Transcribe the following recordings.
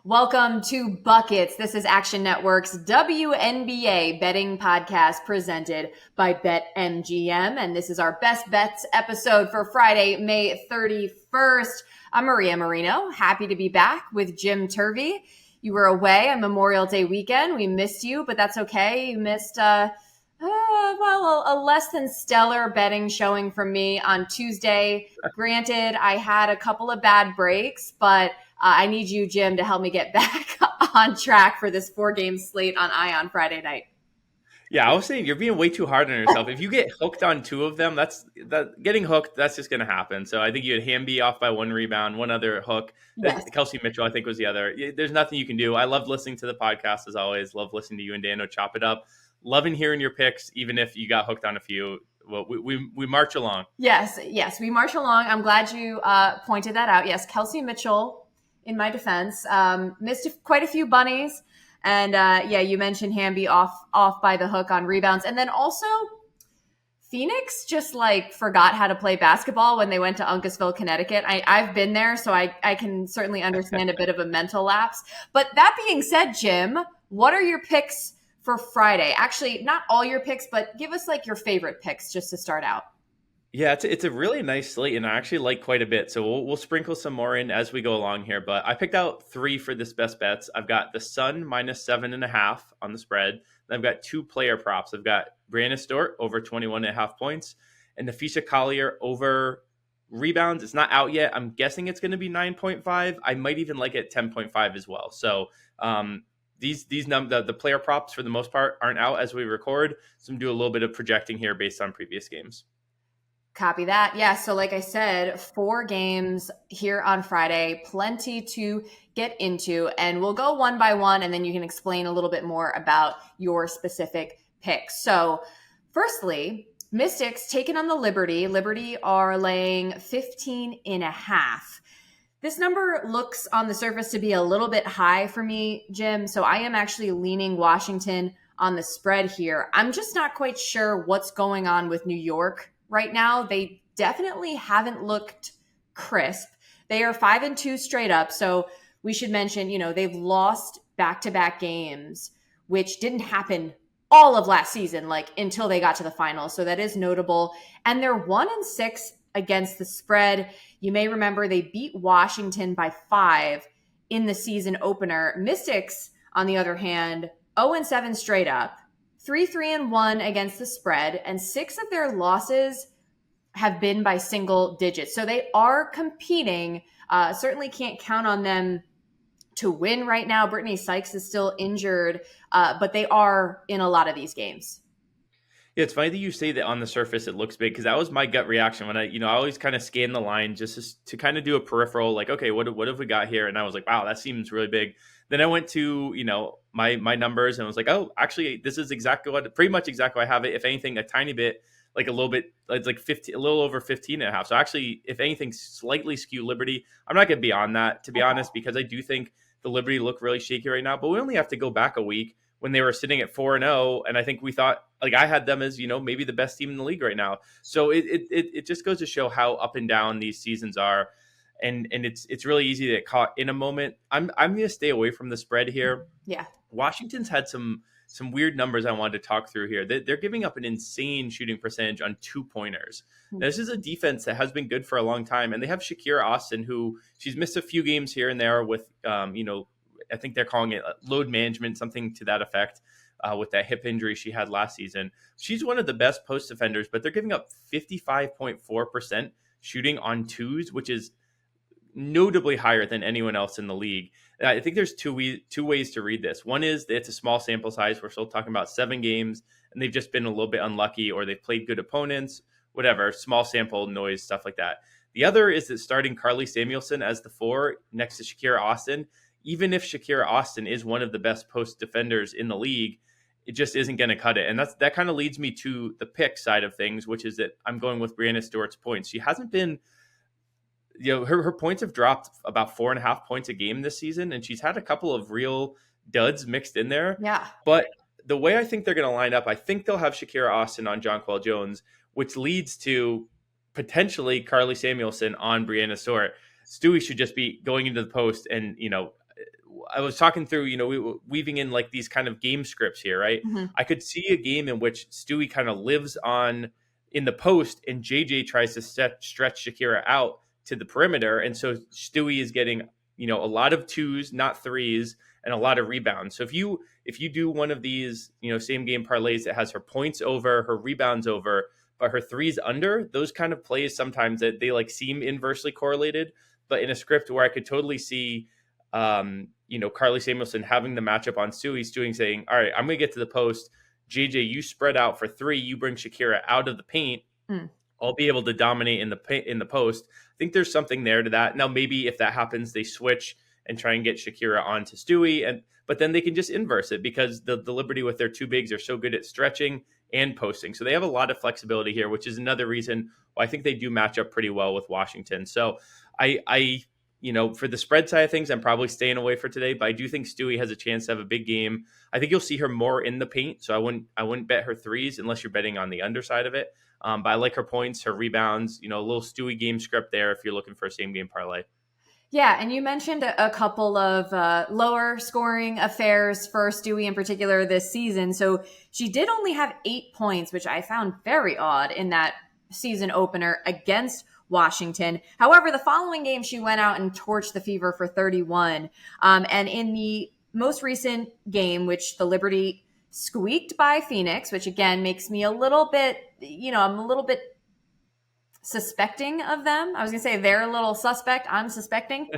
Welcome to Buckets. This is Action Network's WNBA betting podcast presented by BetMGM. And this is our best bets episode for Friday, May 31st. I'm Maria Marino. Happy to be back with Jim Turvey. You were away on Memorial Day weekend. We missed you, but that's okay. You missed, a less than stellar betting showing from me on Tuesday. Granted, I had a couple of bad breaks, but I need you, Jim, to help me get back on track for this 4-game slate on Ion Friday night. Yeah, I was saying you're being way too hard on yourself. If you get hooked on 2 of them, getting hooked. That's just going to happen. So I think you had Wnba off by 1 rebound, one other hook. Yes. Kelsey Mitchell, I think, was the other. There's nothing you can do. I loved listening to the podcast as always. Love listening to you and Dano chop it up. Loving hearing your picks, even if you got hooked on a few. Well, we march along. Yes, we march along. I'm glad you pointed that out. Yes, Kelsey Mitchell. In my defense, missed quite a few bunnies. And you mentioned Hamby off by the hook on rebounds. And then also Phoenix just forgot how to play basketball when they went to Uncasville, Connecticut. I've been there, so I can certainly understand a bit of a mental lapse. But that being said, Jim, what are your picks for Friday? Actually, not all your picks, but give us your favorite picks just to start out. Yeah, it's a really nice slate, and I actually like quite a bit. So we'll sprinkle some more in as we go along here. But I picked out 3 for this best bets. I've got the Sun -7.5 on the spread. Then I've got 2 player props. I've got Breanna Stewart over 21.5 points, and Nafisha Collier over rebounds. It's not out yet. I'm guessing it's going to be 9.5. I might even like it 10.5 as well. So the player props for the most part aren't out as we record. So I'm do a little bit of projecting here based on previous games. Copy that. Yeah. So like I said, 4 games here on Friday, plenty to get into, and we'll go one by one, and then you can explain a little bit more about your specific picks. So firstly, Mystics taking on the Liberty. Liberty are laying 15.5. This number looks on the surface to be a little bit high for me, Jim. So I am actually leaning Washington on the spread here. I'm just not quite sure what's going on with New York right now. They definitely haven't looked crisp. They are 5-2 straight up. So we should mention, they've lost back-to-back games, which didn't happen all of last season, until they got to the finals. So that is notable. And they're 1-6 against the spread. You may remember they beat Washington by 5 in the season opener. Mystics, on the other hand, 0-7 straight up. 3-1 against the spread, and 6 of their losses have been by single digits. So they are competing. Certainly can't count on them to win right now. Brittany Sykes is still injured, but they are in a lot of these games. Yeah, it's funny that you say that on the surface it looks big, because that was my gut reaction when I always kind of scan the line just to kind of do a peripheral, okay, what have we got here? And I was like, wow, that seems really big. Then I went to, my numbers and was like, oh, actually, this is pretty much exactly what I have it. If anything, a tiny bit, a little bit, it's 15, a little over 15.5. So actually, if anything, slightly skew Liberty. I'm not going to be on that, to be honest, because I do think the Liberty look really shaky right now. But we only have to go back a week when they were sitting at 4-0, and I think we thought, I had them as maybe the best team in the league right now. So it just goes to show how up and down these seasons are, and it's really easy to get caught in a moment. I'm going to stay away from the spread here. Yeah, Washington's had some weird numbers I wanted to talk through here. They're giving up an insane shooting percentage on 2-pointers. Now, this is a defense that has been good for a long time, and they have Shakira Austin, who she's missed a few games here and there with I think they're calling it load management, something to that effect, with that hip injury she had last season. She's one of the best post defenders, but they're giving up 55.4% shooting on 2s, which is notably higher than anyone else in the league. I think there's two ways to read this. One is it's a small sample size. We're still talking about 7 games, and they've just been a little bit unlucky, or they've played good opponents, whatever, small sample noise, stuff like that. The other is that starting Carly Samuelson as the 4 next to Shakira Austin, even if Shakira Austin is one of the best post defenders in the league, it just isn't going to cut it. And that kind of leads me to the pick side of things, which is that I'm going with Breanna Stewart's points. She hasn't been, her points have dropped about 4.5 points a game this season, and she's had a couple of real duds mixed in there. Yeah. But the way I think they're going to line up, I think they'll have Shakira Austin on Jonquel Jones, which leads to potentially Carly Samuelson on Breanna Stewart. Stewie should just be going into the post and, I was talking through, weaving in like these kind of game scripts here, right? Mhm. I could see a game in which Stewie kind of lives on in the post and JJ tries to stretch Shakira out to the perimeter. And so Stewie is getting, a lot of twos, not threes, and a lot of rebounds. So if you do one of these, same game parlays that has her points over, her rebounds over, but her threes under, those kind of plays sometimes that they like seem inversely correlated. But in a script where I could totally see Carly Samuelson having the matchup on Stewie saying, all right, I'm going to get to the post. JJ, you spread out for three. You bring Shakira out of the paint. Mm. I'll be able to dominate in the post. I think there's something there to that. Now, maybe if that happens, they switch and try and get Shakira onto Stewie, but then they can just inverse it because the Liberty with their two bigs are so good at stretching and posting. So they have a lot of flexibility here, which is another reason why I think they do match up pretty well with Washington. So I for the spread side of things, I'm probably staying away for today, but I do think Stewie has a chance to have a big game. I think you'll see her more in the paint, so I wouldn't bet her threes unless you're betting on the underside of it. But I like her points, her rebounds, a little Stewie game script there if you're looking for a same game parlay. Yeah, and you mentioned a couple of lower scoring affairs for Stewie in particular this season. So she did only have 8 points, which I found very odd in that season opener against Washington. However, the following game, she went out and torched the Fever for 31. And in the most recent game, which the Liberty squeaked by Phoenix, which again makes me a little bit, I'm a little bit suspecting of them. I was gonna say they're a little suspect. I'm suspecting.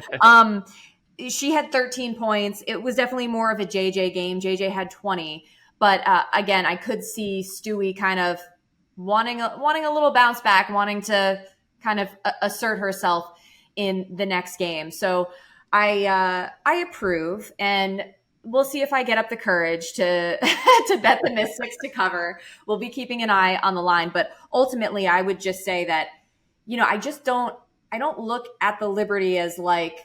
She had 13 points. It was definitely more of a JJ game. JJ had 20, but again, I could see Stewie kind of wanting a little bounce back, wanting to kind of assert herself in the next game. So I approve, and we'll see if I get up the courage to to bet the Mystics to cover. We'll be keeping an eye on the line, but ultimately, I would just say that I don't look at the Liberty as like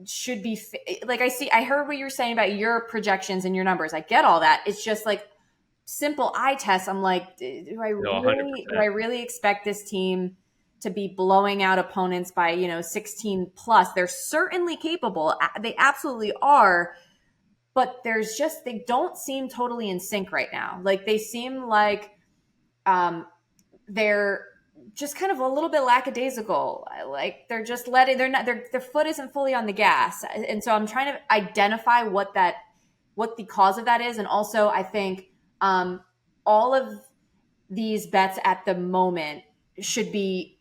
should be like I heard what you're saying about your projections and your numbers. I get all that. It's just like simple eye test. I'm like, do I really expect this team to be blowing out opponents by 16 plus? They're certainly capable. They absolutely are. But they don't seem totally in sync right now. Like they seem like they're just kind of a little bit lackadaisical. Like they're just their foot isn't fully on the gas. And so I'm trying to identify what the cause of that is. And also I think all of these bets at the moment should be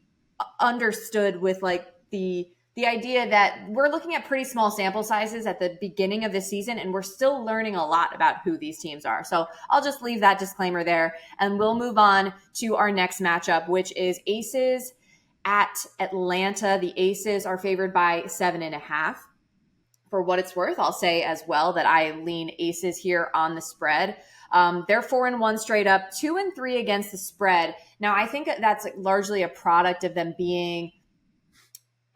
understood with like the idea that we're looking at pretty small sample sizes at the beginning of the season, and we're still learning a lot about who these teams are. So I'll just leave that disclaimer there, and we'll move on to our next matchup, which is Aces at Atlanta. The Aces are favored by 7.5. For what it's worth, I'll say as well that I lean Aces here on the spread. They're 4-1 straight up, 2-3 against the spread. Now, I think that's largely a product of them being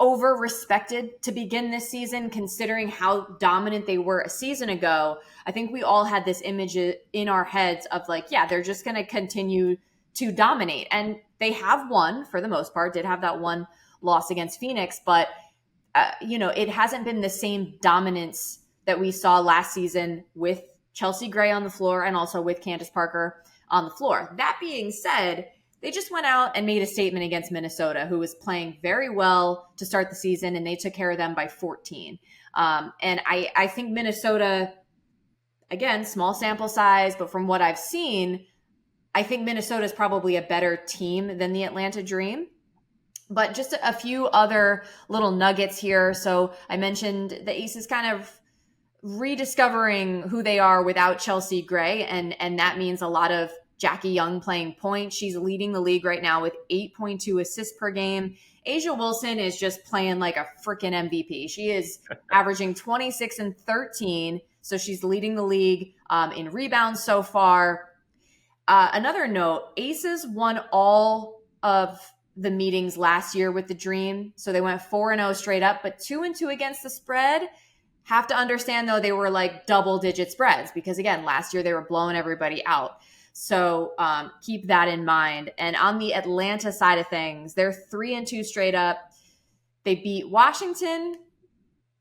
over respected to begin this season, considering how dominant they were a season ago. I think we all had this image in our heads of like, yeah, they're just going to continue to dominate. And they have won for the most part, did have that one loss against Phoenix, but it hasn't been the same dominance that we saw last season with Chelsea Gray on the floor and also with Candace Parker on the floor. That being said, they just went out and made a statement against Minnesota, who was playing very well to start the season, and they took care of them by 14. And I think Minnesota, again, small sample size, but from what I've seen, I think Minnesota is probably a better team than the Atlanta Dream. But just a few other little nuggets here. So I mentioned the Aces kind of rediscovering who they are without Chelsea Gray, and that means a lot of Jackie Young playing point. She's leading the league right now with 8.2 assists per game. A'ja Wilson is just playing like a freaking MVP. She is averaging 26 and 13, so she's leading the league in rebounds so far. Another note, Aces won all of the meetings last year with the Dream, so they went 4-0 straight up, but 2-2 against the spread. Have to understand, though, they were like double-digit spreads because, again, last year they were blowing everybody out. So keep that in mind. And on the Atlanta side of things, they're 3-2 straight up. They beat Washington,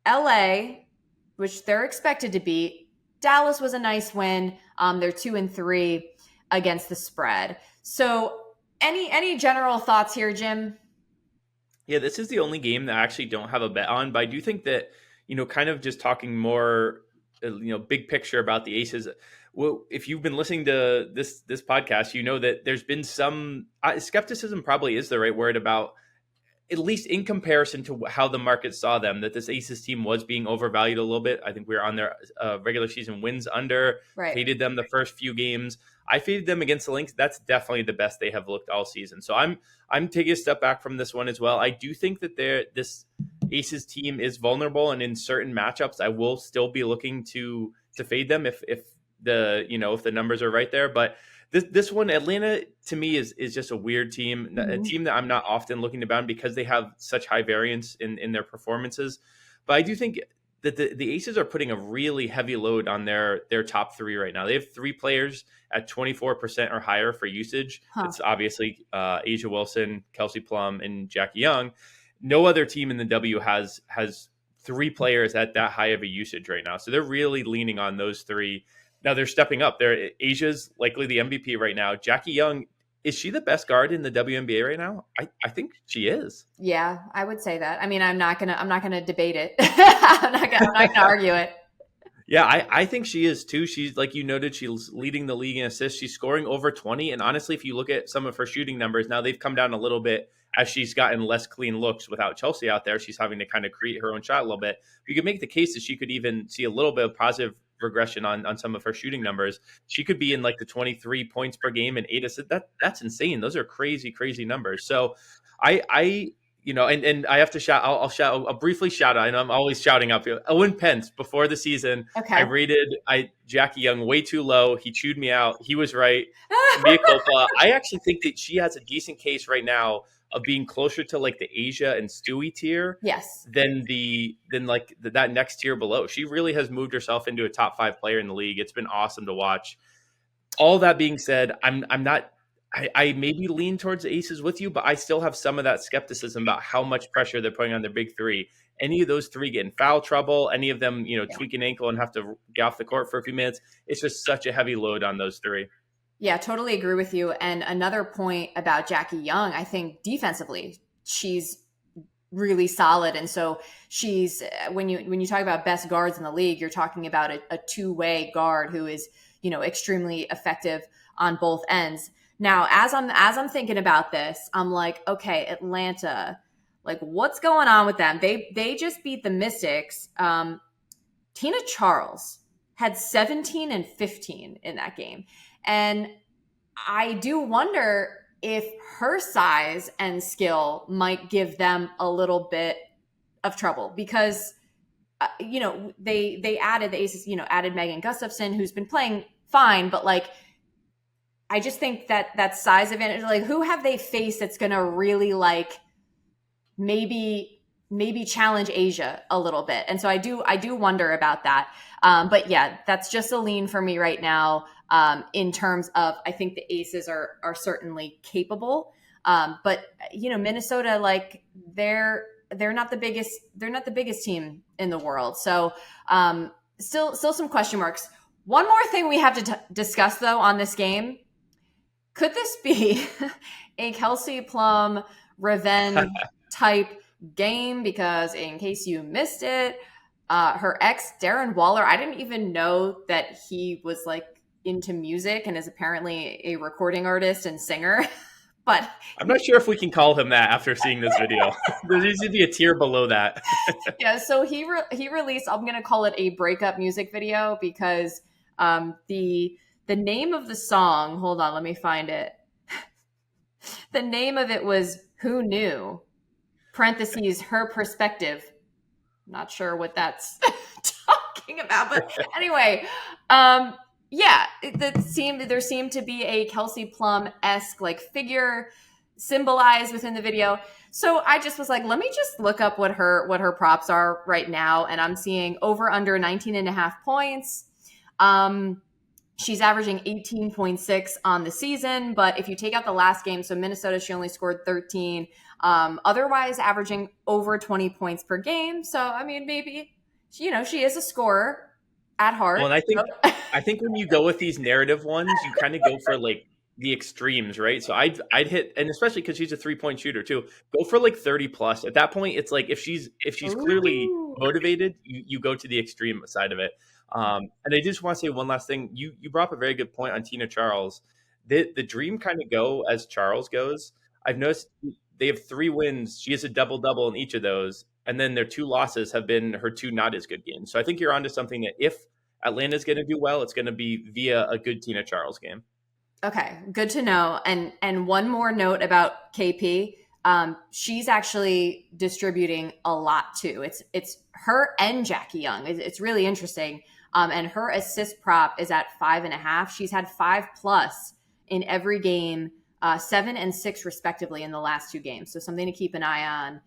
LA, which they're expected to beat. Dallas was a nice win. They're 2-3 against the spread. So any general thoughts here, Jim? Yeah, this is the only game that I actually don't have a bet on, but I do think that, kind of just talking more, big picture about the Aces. Well, if you've been listening to this podcast, you know that there's been some skepticism, probably is the right word, about, at least in comparison to how the market saw them, that this Aces team was being overvalued a little bit. I think we were on their regular season wins under, Right. faded them the first few games. I faded them against the Lynx. That's definitely the best they have looked all season. So I'm taking a step back from this one as well. I do think that this Aces team is vulnerable, and in certain matchups, I will still be looking to fade them if the numbers are right there. But this one, Atlanta, to me is just a weird team, a team that I'm not often looking to bound because they have such high variance in their performances. But I do think that the Aces are putting a really heavy load on their top three right now. They have three players at 24% or higher for usage. It's obviously Asia Wilson, Kelsey Plum, and Jackie Young. No other team in the W has three players at that high of a usage right now. So they're really leaning on those three. Now they're stepping up. Asia's likely the MVP right now. Jackie Young, is she the best guard in the WNBA right now? I think she is. Yeah, I would say that. I mean, I'm not gonna debate it. I'm not gonna argue it. Yeah, I think she is too. She's, like you noted, she's leading the league in assists. She's scoring over 20. And honestly, if you look at some of her shooting numbers, now they've come down a little bit as she's gotten less clean looks without Chelsea out there. She's having to kind of create her own shot a little bit. You could make the case that she could even see a little bit of positive regression on some of her shooting numbers. She could be in like the 23 points per game and 8 assists. That's insane. Those are crazy, crazy numbers. So I and I have to shout. I'll briefly shout out. And I'm always shouting up here. Owen Pence, before the season, Okay. I rated Jackie Young way too low. He chewed me out. He was right. Mea culpa. I actually think that she has a decent case right now of being closer to like the Asia and Stewie tier, yes, than like that next tier below. She really has moved herself into a top 5 player in the league. It's been awesome to watch. All that being said, I'm not. I maybe lean towards the Aces with you, but I still have some of that skepticism about how much pressure they're putting on their big three. Any of those three get in foul trouble, any of them, tweak an ankle and have to get off the court for a few minutes. It's just such a heavy load on those three. Yeah, totally agree with you. And another point about Jackie Young, I think defensively, she's really solid. And so she's, when you talk about best guards in the league, you're talking about a two-way guard who is, extremely effective on both ends. Now, as I'm thinking about this, I'm like, okay, Atlanta, like what's going on with them? They just beat the Mystics. Tina Charles had 17 and 15 in that game. And I do wonder if her size and skill might give them a little bit of trouble because, they added the Aces, added Megan Gustafson, who's been playing fine, but like, I just think that size advantage, like who have they faced that's going to really like maybe challenge Asia a little bit. And so I do wonder about that. But yeah, that's just a lean for me right now. In terms of, I think the Aces are certainly capable. But Minnesota, like they're not the biggest team in the world. So still some question marks. One more thing we have to discuss though on this game. Could this be a Kelsey Plum revenge type game? Because in case you missed it, her ex, Darren Waller, I didn't even know that he was like into music and is apparently a recording artist and singer. But I'm not sure if we can call him that after seeing this video. There needs to be a tier below that. Yeah, so he released, I'm going to call it a breakup music video because the name of the song, hold on, let me find it. The name of it was Who Knew? Parentheses, her perspective. Not sure what that's talking about, but anyway, yeah, there seemed to be a Kelsey Plum-esque like figure symbolized within the video. So I just was like, let me just look up what her props are right now. And I'm seeing over under 19 and a half points. She's averaging 18.6 on the season, but if you take out the last game, so Minnesota, she only scored 13, otherwise averaging over 20 points per game. So, I mean, maybe she is a scorer at Well, heart. and So. I think when you go with these narrative ones, you kind of go for like the extremes, right? So I'd hit, and especially because she's a 3-point shooter too, go for like 30 plus. At that point, it's like if she's clearly Ooh. motivated, you go to the extreme side of it. And I just want to say one last thing. You brought up a very good point on Tina Charles. The dream kind of go as Charles goes. I've noticed they have 3 wins. She has a double double in each of those, and then their 2 losses have been her 2 not as good games. So I think you're onto something that if Atlanta's going to do well, it's going to be via a good Tina Charles game. Okay, good to know. And one more note about KP. She's actually distributing a lot too. It's her and Jackie Young. It's really interesting. And her assist prop is at 5.5. She's had 5+ in every game, 7 and 6 respectively in the last 2 games. So something to keep an eye on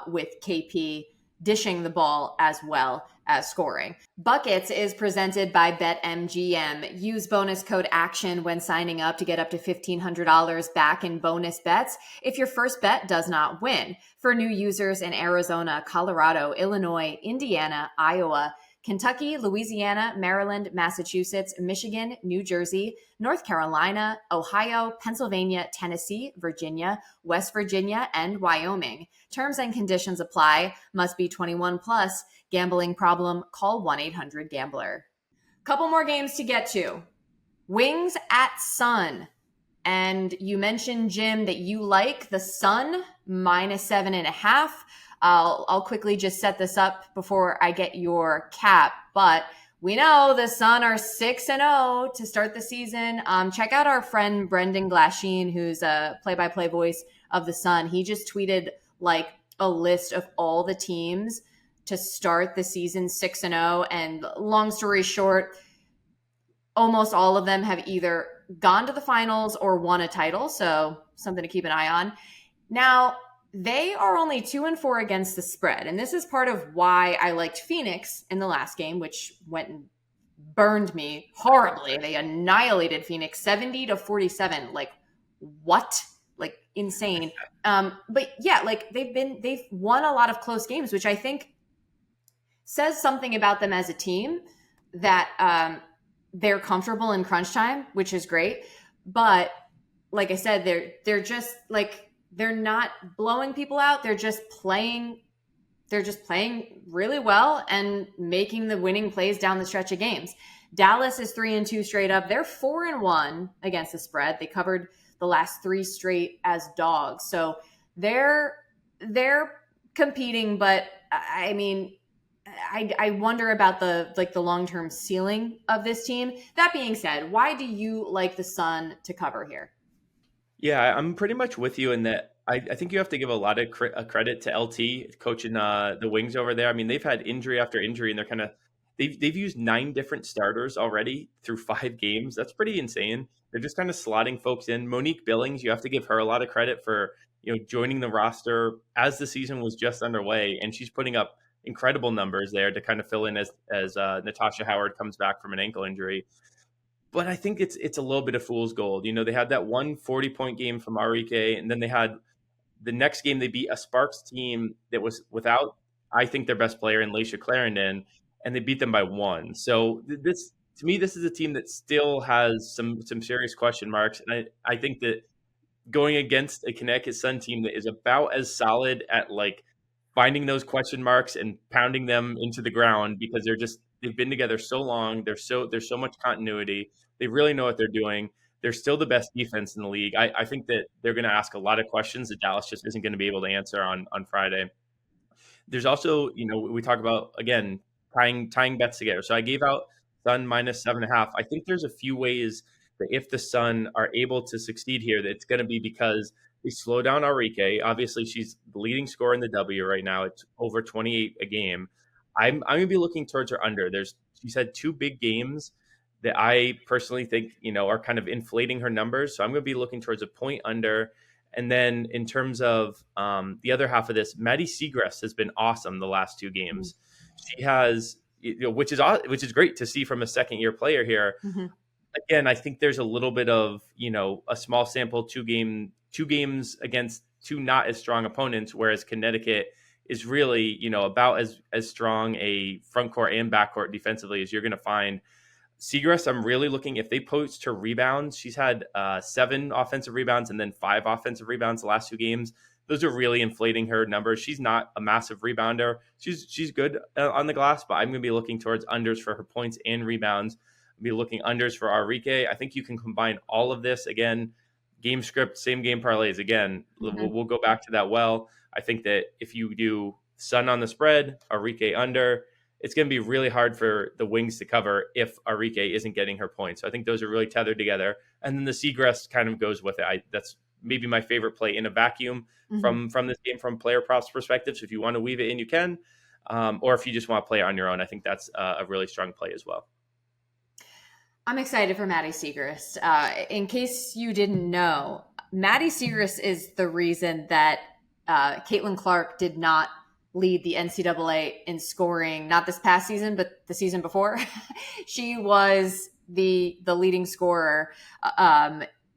with KP dishing the ball as well as scoring. Buckets is presented by BetMGM. Use bonus code ACTION when signing up to get up to $1,500 back in bonus bets if your first bet does not win. For new users in Arizona, Colorado, Illinois, Indiana, Iowa, Kentucky, Louisiana, Maryland, Massachusetts, Michigan, New Jersey, North Carolina, Ohio, Pennsylvania, Tennessee, Virginia, West Virginia, and Wyoming. Terms and conditions apply. Must be 21 plus. Gambling problem? Call 1-800-GAMBLER. Couple more games to get to. Wings at Sun. And you mentioned, Jim, that you like the Sun -7.5. I'll quickly just set this up before I get your cap, but we know the Sun are 6-0 to start the season. Check out our friend Brendan Glasheen, who's a play-by-play voice of the Sun. He just tweeted like a list of all the teams to start the season 6-0. And long story short, almost all of them have either gone to the finals or won a title. So something to keep an eye on. Now, they are only 2-4 against the spread. And this is part of why I liked Phoenix in the last game, which went and burned me horribly. They annihilated Phoenix 70-47. Like, what? Like, insane. But yeah, like they've won a lot of close games, which I think says something about them as a team, that they're comfortable in crunch time, which is great. But like I said, they're just like, they're not blowing people out. They're just playing really well and making the winning plays down the stretch of games. Dallas is 3-2 straight up. They're 4-1 against the spread. They covered the last 3 straight as dogs. So they're competing, but I mean, I wonder about the long-term ceiling of this team. That being said, why do you like the Sun to cover here? Yeah, I'm pretty much with you in that. I think you have to give a lot of credit to LT coaching the Wings over there. I mean, they've had injury after injury, and they've used 9 different starters already through 5 games. That's pretty insane. They're just kind of slotting folks in. Monique Billings, you have to give her a lot of credit for joining the roster as the season was just underway, and she's putting up incredible numbers there to kind of fill in as Natasha Howard comes back from an ankle injury. But I think it's a little bit of fool's gold. They had that 40-point game from Arike, and then they had the next game they beat a Sparks team that was without, I think, their best player in Laisha Clarendon, and they beat them by 1. So this, to me, this is a team that still has some serious question marks, and I think that going against a Connecticut Sun team that is about as solid at like finding those question marks and pounding them into the ground, because they've been together so long. There's so much continuity. They really know what they're doing. They're still the best defense in the league. I think that they're going to ask a lot of questions that Dallas just isn't going to be able to answer on Friday. There's also, we talk about, again, tying bets together. So I gave out Sun -7.5. I think there's a few ways that if the Sun are able to succeed here, that it's going to be because they slow down Arike. Obviously, she's the leading scorer in the W right now. It's over 28 a game. I'm going to be looking towards her under. She's had 2 big games that I personally think, are kind of inflating her numbers. So I'm going to be looking towards a point under. And then in terms of the other half of this, Maddie Seagrass has been awesome the last 2 games. She has, which is great to see from a second-year player here. Mm-hmm. Again, I think there's a little bit of, a small sample, 2 games against 2 not as strong opponents, whereas Connecticut is really, about as strong a front court and back court defensively as you're going to find. Seagrass, I'm really looking, if they post her rebounds, she's had 7 offensive rebounds and then 5 offensive rebounds the last 2 games. Those are really inflating her numbers. She's not a massive rebounder. She's good on the glass, but I'm going to be looking towards unders for her points and rebounds. I'll be looking unders for Arike. I think you can combine all of this. Again, game script, same game parlays. Again, we'll go back to that well. I think that if you do Sun on the spread, Arike under, it's going to be really hard for the Wings to cover if Arike isn't getting her points. So I think those are really tethered together. And then the Seagrass kind of goes with it. That's maybe my favorite play in a vacuum from this game from player props perspective. So if you want to weave it in, you can. Or if you just want to play it on your own, I think that's a really strong play as well. I'm excited for Maddie Seagrass. In case you didn't know, Maddie Seagrass is the reason that Caitlin Clark did not lead the NCAA in scoring, not this past season, but the season before. She was the leading scorer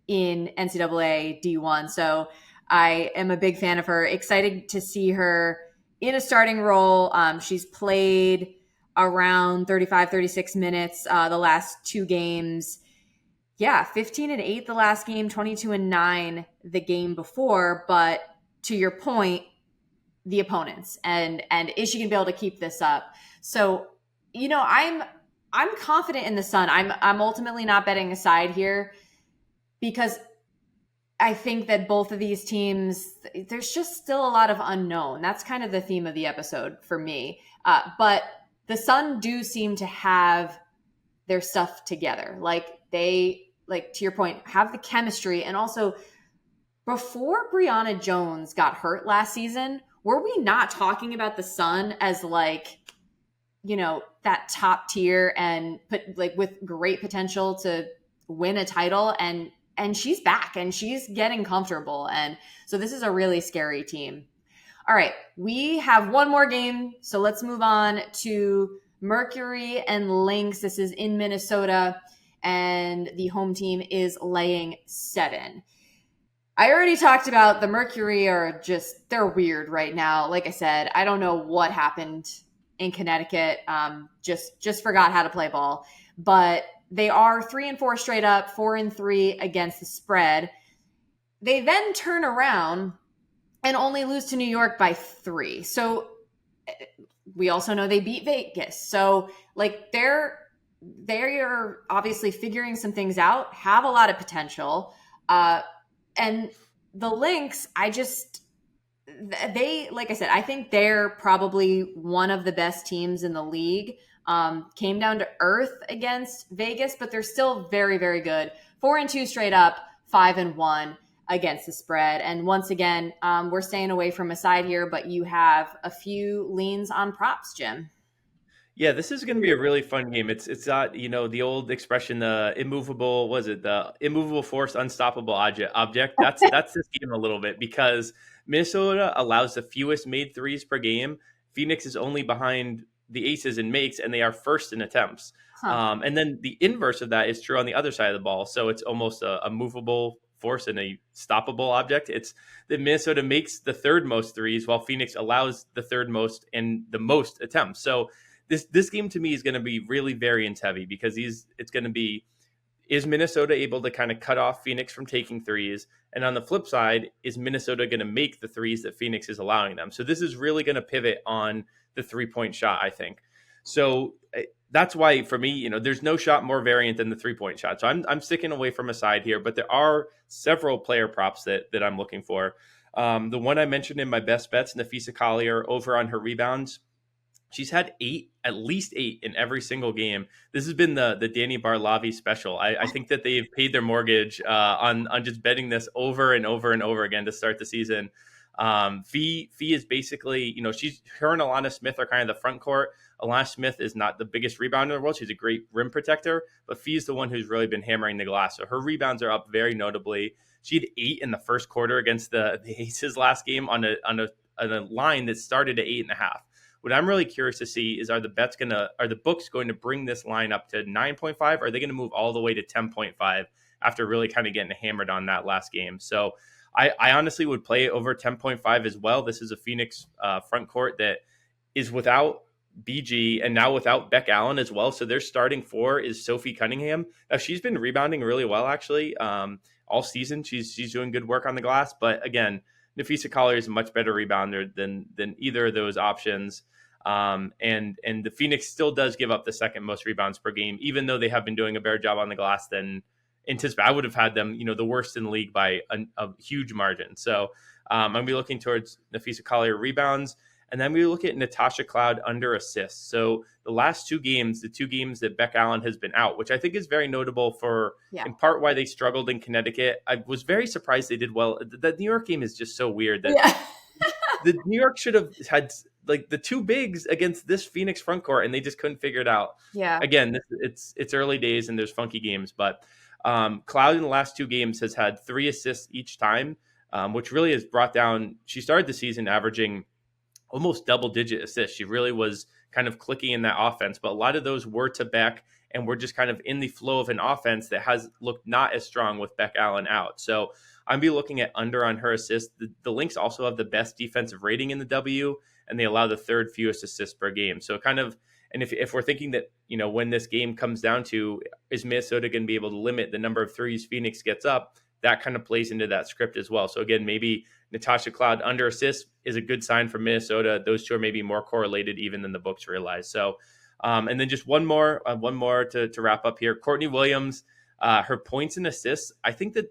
in NCAA D1. So I am a big fan of her. Excited to see her in a starting role. She's played around 35, 36 minutes the last 2 games. Yeah, 15-8 the last game, 22-9 the game before. But to your point, the opponents and is she gonna be able to keep this up? So, I'm confident in the Sun. I'm ultimately not betting a side here because I think that both of these teams, there's just still a lot of unknown. That's kind of the theme of the episode for me. But the Sun do seem to have their stuff together. They, to your point, have the chemistry. And also, before Breanna Jones got hurt last season, were we not talking about the Sun as that top tier and with great potential to win a title? And she's back and she's getting comfortable. And so this is a really scary team. All right, we have one more game. So let's move on to Mercury and Lynx. This is in Minnesota and the home team is laying 7. I already talked about the Mercury they're weird right now. Like I said, I don't know what happened in Connecticut. Just forgot how to play ball. But they are 3-4 straight up, 4-3 against the spread. They then turn around and only lose to New York by 3. So we also know they beat Vegas. So they're obviously figuring some things out, have a lot of potential. And the Lynx, like I said, I think they're probably one of the best teams in the league. Came down to earth against Vegas, but they're still very, very good. 4-2 straight up, 5-1 against the spread. And once again, we're staying away from a side here, but you have a few leans on props, Jim. Yeah, this is going to be a really fun game. It's not, the old expression, the immovable force, unstoppable object. That's this game a little bit because Minnesota allows the fewest made threes per game. Phoenix is only behind the Aces in makes, and they are first in attempts. And then the inverse of that is true on the other side of the ball. So it's almost a movable force and a stoppable object. It's that Minnesota makes the 3rd most threes while Phoenix allows the 3rd most and the most attempts. So this game to me is going to be really variance heavy because it's going to be, is Minnesota able to kind of cut off Phoenix from taking threes? And on the flip side, is Minnesota going to make the threes that Phoenix is allowing them? So this is really going to pivot on the 3-point shot, I think. So that's why for me, there's no shot more variant than the 3-point shot. So I'm sticking away from a side here, but there are several player props that I'm looking for. The one I mentioned in my best bets, Nafisa Collier, over on her rebounds. She's had at least 8 in every single game. This has been the Danny Barlavi special. I think that they've paid their mortgage on just betting this over and over and over again to start the season. Fee is basically, her and Alana Smith are kind of the front court. Alana Smith is not the biggest rebounder in the world. She's a great rim protector, but Fee is the one who's really been hammering the glass. So her rebounds are up very notably. She had 8 in the first quarter against the Aces last game on a line that started at 8.5. What I'm really curious to see is are the books going to bring this line up to 9.5? Are they going to move all the way to 10.5 after really kind of getting hammered on that last game? So I honestly would play it over 10.5 as well. This is a Phoenix front court that is without BG and now without Beck Allen as well. So their starting four is Sophie Cunningham. Now she's been rebounding really well actually all season. She's doing good work on the glass. But again, Nafisa Collier is a much better rebounder than either of those options. And the Phoenix still does give up the second most rebounds per game, even though they have been doing a better job on the glass than anticipated. I would have had them, the worst in the league by a huge margin. So I'm going to be looking towards Nafisa Collier rebounds. And then we look at Natasha Cloud under assists. So the last two games, the two games that Beck Allen has been out, which I think is very notable for in part why they struggled in Connecticut. I was very surprised they did well. The New York game is just so weird that the New York should have had like the two bigs against this Phoenix front court, and they just couldn't figure it out. Yeah. Again, it's early days and there's funky games, but Cloud in the last two games has had 3 assists each time, which really has brought down. She started the season averaging almost double-digit assists. She really was kind of clicking in that offense, but a lot of those were to Beck, and we're just kind of in the flow of an offense that has looked not as strong with Beck Allen out. So I'd be looking at under on her assists. The Lynx also have the best defensive rating in the W, and they allow the third fewest assists per game. So kind of, and if we're thinking that, when this game comes down to, is Minnesota going to be able to limit the number of threes Phoenix gets up, that kind of plays into that script as well. So again, maybe Natasha Cloud under assists is a good sign for Minnesota. Those two are maybe more correlated even than the books realize. So, and then just one more to wrap up here. Courtney Williams, her points and assists. I think that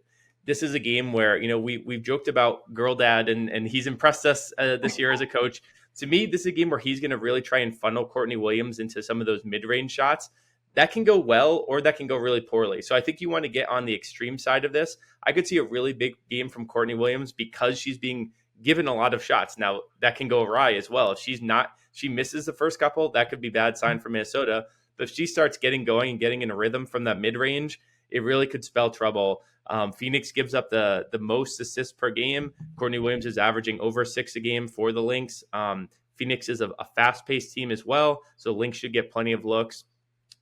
this is a game where, we've joked about Girl Dad and he's impressed us this year as a coach. To me, this is a game where he's going to really try and funnel Courtney Williams into some of those mid-range shots. That can go well or that can go really poorly. So I think you want to get on the extreme side of this. I could see a really big game from Courtney Williams because she's being given a lot of shots. Now, that can go awry as well. If she misses the first couple, that could be a bad sign for Minnesota. But if she starts getting going and getting in a rhythm from that mid-range, it really could spell trouble. Phoenix gives up the most assists per game. Courtney Williams is averaging over 6 a game for the Lynx. Phoenix is a fast-paced team as well, so Lynx should get plenty of looks.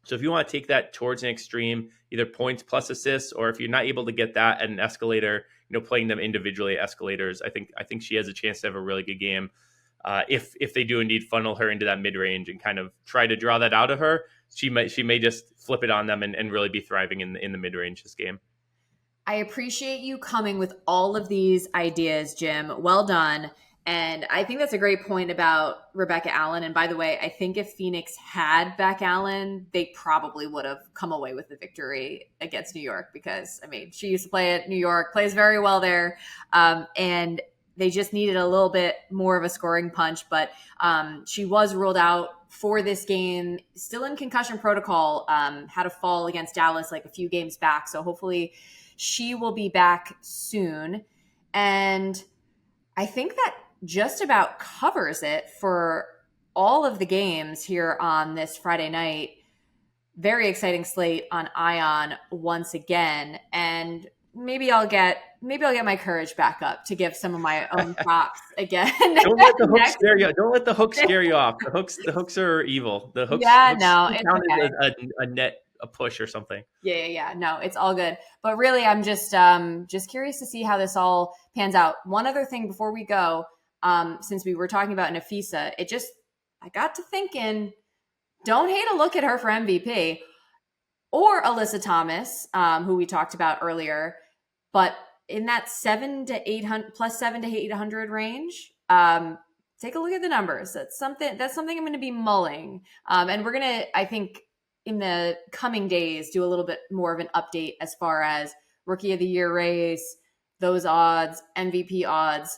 So if you want to take that towards an extreme, either points plus assists, or if you're not able to get that at an escalator, playing them individually at escalators, I think she has a chance to have a really good game. If they do indeed funnel her into that mid range and kind of try to draw that out of her, she may just flip it on them and really be thriving in the mid range this game. I appreciate you coming with all of these ideas, Jim. Well done. And I think that's a great point about Rebecca Allen. And by the way, I think if Phoenix had Beck Allen, they probably would have come away with the victory against New York because, she used to play at New York, plays very well there. And they just needed a little bit more of a scoring punch. But she was ruled out for this game, still in concussion protocol, had a fall against Dallas like a few games back. So hopefully she will be back soon. And I think that just about covers it for all of the games here on this Friday night. Very exciting slate on Ion once again. And maybe I'll get my courage back up to give some of my own props again. Don't let the hooks scare you. Don't let the hooks scare you off. The hooks are evil. The hooks. No, it's okay. a net, a push or something. Yeah. No, it's all good. But really, I'm just curious to see how this all pans out. One other thing before we go, since we were talking about Nafisa, I got to thinking, don't hate a look at her for MVP or Alyssa Thomas, who we talked about earlier, but in that 7 to 800 range, take a look at the numbers. That's something I'm going to be mulling. And we're going to, I think, in the coming days, do a little bit more of an update as far as Rookie of the Year race, those odds, MVP odds.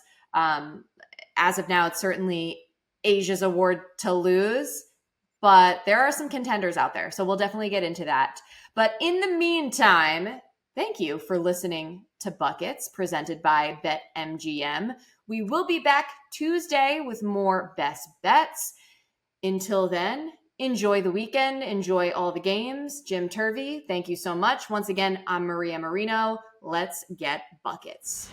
As of now, it's certainly Asia's award to lose, but there are some contenders out there. So we'll definitely get into that. But in the meantime, thank you for listening to Buckets presented by BetMGM. We will be back Tuesday with more best bets. Until then, enjoy the weekend. Enjoy all the games. Jim Turvey, thank you so much. Once again, I'm Maria Marino. Let's get buckets.